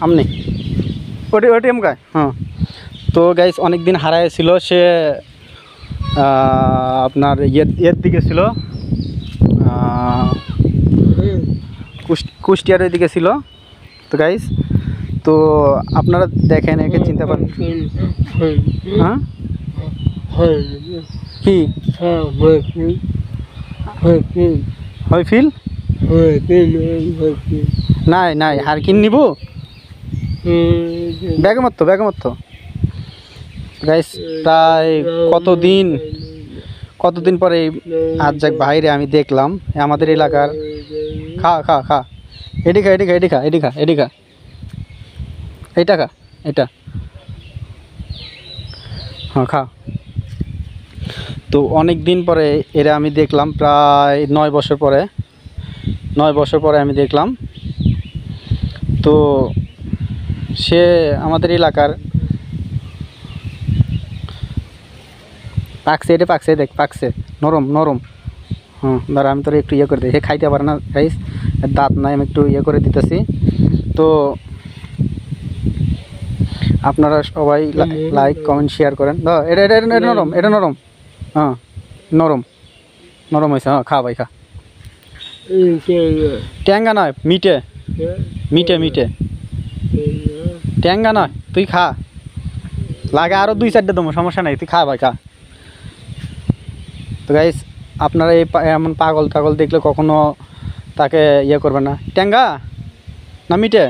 আমনি ওটি ওটি আমকা হ্যাঁ। তো গাইস অনেক দিন হারায় ছিল সে, আপনার ইয়ের দিকে ছিল, কুষ্টিয়ার ওই দিকে ছিল। তো গাইস তো আপনারা দেখেন একে চিন্তা করেন। হ্যাঁ কি হয় ফিল নাই নাই হারকিন নিব ব্যাগে মতো গাইস প্রায় কতদিন পরে আজ যাক বাইরে আমি দেখলাম আমাদের এলাকার। খা খা খা এদিকে এইটা খা এটা হ্যাঁ খা। তো অনেক দিন পরে এরা আমি দেখলাম, প্রায় 9 বছর পরে আমি দেখলাম। তো সে আমাদের এলাকার পাকছে দেখ পাকছে নরম। হ্যাঁ দাঁড়া আমি তোর একটু ইয়ে করে দিই, সে খাইতে পারে না গাইস, দাঁত নাই, আমি একটু ইয়ে করে দিতেছি। তো আপনারা সবাই লাইক কমেন্ট শেয়ার করেন। এটা নরম হ্যাঁ নরম হয়েছে। হ্যাঁ খা ভাই খা। ট্যাঙ্গা নয় মিটে ট্যাঙ্গা নয়, তুই খা, লাগে আরও 2-4টে দেবো, সমস্যা নাই, তুই খা ভাই খা। তো গাইস আপনারা এমন পাগল দেখলে কখনো তাকে ইয়ে করবেন না। ট্যাঙ্গা না মিটে।